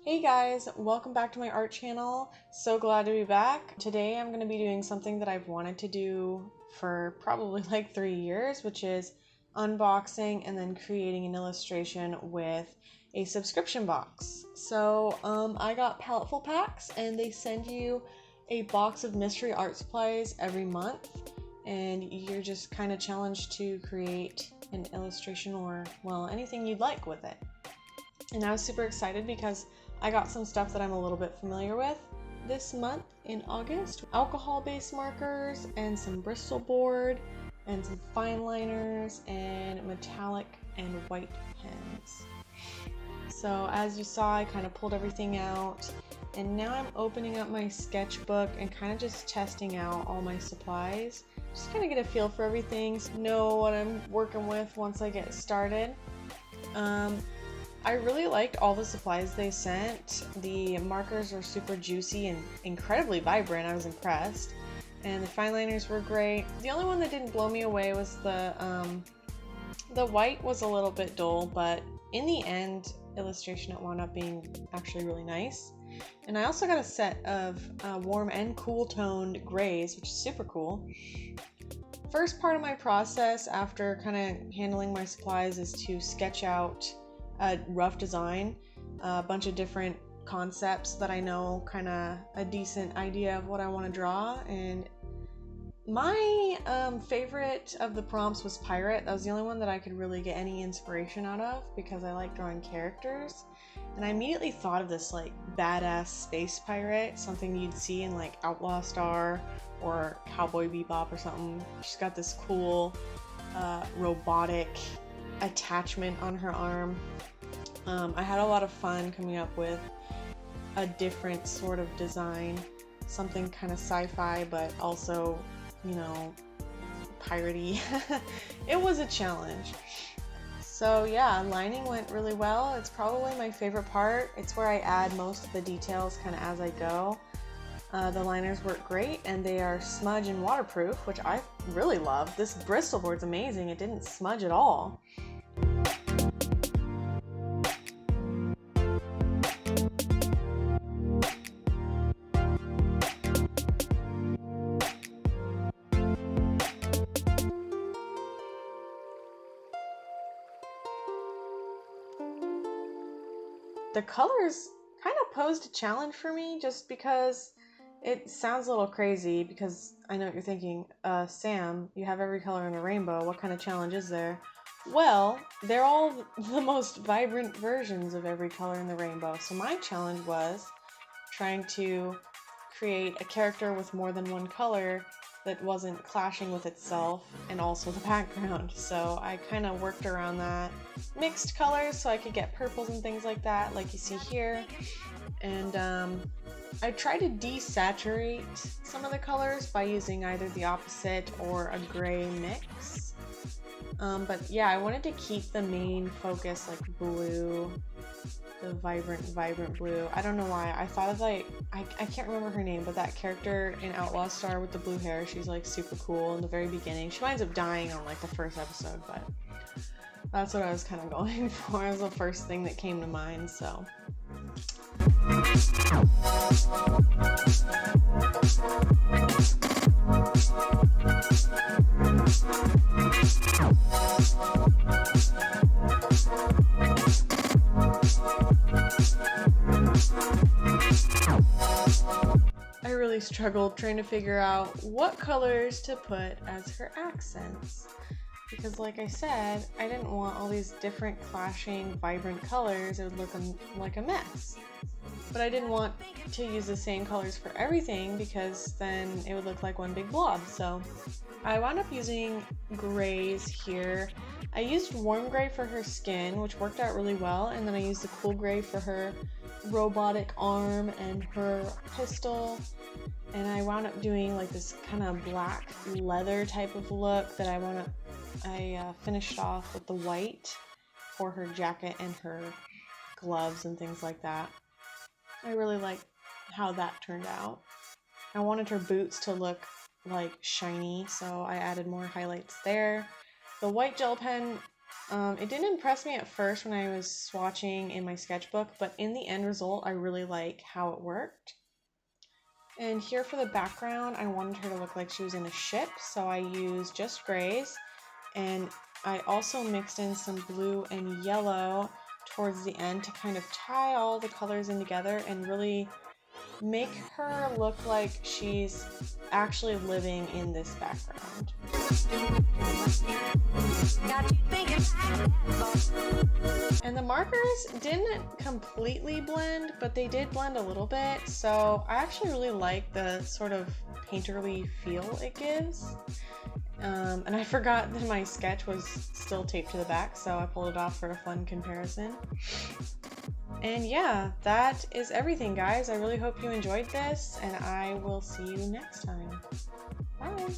Hey guys, welcome back to my art channel. So glad to be back. Today I'm going to be doing something that I've wanted to do for probably like 3 years, which is unboxing and then creating an illustration with a subscription box. So I got Paletteful packs and they send you a box of mystery art supplies every month, and you're just kind of challenged to create an illustration or, well, anything you'd like with it. And I was super excited because I got some stuff that I'm a little bit familiar with this month in August. Alcohol-based markers and some Bristol board and some fine liners and metallic and white pens. So as you saw, I kind of pulled everything out, and now I'm opening up my sketchbook and kind of just testing out all my supplies. Just kind of get a feel for everything, so know what I'm working with once I get started. I really liked all the supplies they sent. The markers are super juicy and incredibly vibrant. I was impressed. And the fine liners were great. The only one that didn't blow me away was the white was a little bit dull, but in the end, illustration, it wound up being actually really nice. And I also got a set of warm and cool toned grays, which is super cool. First part of my process after kind of handling my supplies is to sketch out a rough design, a bunch of different concepts that I know kind of a decent idea of what I want to draw. And my favorite of the prompts was pirate. That was the only one that I could really get any inspiration out of because I like drawing characters. And I immediately thought of this like badass space pirate, something you'd see in like Outlaw Star or Cowboy Bebop or something. She's got this cool robotic attachment on her arm. I had a lot of fun coming up with a different sort of design, something kind of sci-fi but also, you know, piratey. It was a challenge. So yeah, lining went really well. It's probably my favorite part. It's where I add most of the details kind of as I go. The liners work great and they are smudge and waterproof, which I really love. This Bristol board's amazing. It didn't smudge at all. The colors kind of posed a challenge for me just because it sounds a little crazy, because I know what you're thinking, Sam, you have every color in the rainbow, what kind of challenge is there? Well, they're all the most vibrant versions of every color in the rainbow, so my challenge was trying to create a character with more than one color that wasn't clashing with itself and also the background. So I kind of worked around that. Mixed colors so I could get purples and things like that, like you see here. And I tried to desaturate some of the colors by using either the opposite or a gray mix. But yeah, I wanted to keep the main focus like blue, the vibrant blue. I don't know why. I thought of like, I can't remember her name, but that character in Outlaw Star with the blue hair, she's like super cool in the very beginning. She winds up dying on like the first episode, but that's what I was kind of going for. It was the first thing that came to mind, so. I really struggled trying to figure out what colors to put as her accents, because like I said, I didn't want all these different clashing vibrant colors. It would look like a mess. But I didn't want to use the same colors for everything because then it would look like one big blob. So I wound up using grays here. I used warm gray for her skin, which worked out really well, and then I used the cool gray for her robotic arm and her pistol. And I wound up doing like this kind of black leather type of look that I finished off with the white for her jacket and her gloves and things like that. I really like how that turned out. I wanted her boots to look like shiny, so I added more highlights there. The white gel pen It didn't impress me at first when I was swatching in my sketchbook, but in the end result, I really like how it worked. And here for the background, I wanted her to look like she was in a ship, so I used just grays, and I also mixed in some blue and yellow towards the end to kind of tie all the colors in together and really make her look like she's actually living in this background. And the markers didn't completely blend, but they did blend a little bit, so I actually really like the sort of painterly feel it gives. And I forgot that my sketch was still taped to the back, so I pulled it off for a fun comparison. And yeah, that is everything, guys. I really hope you enjoyed this, and I will see you next time. Bye!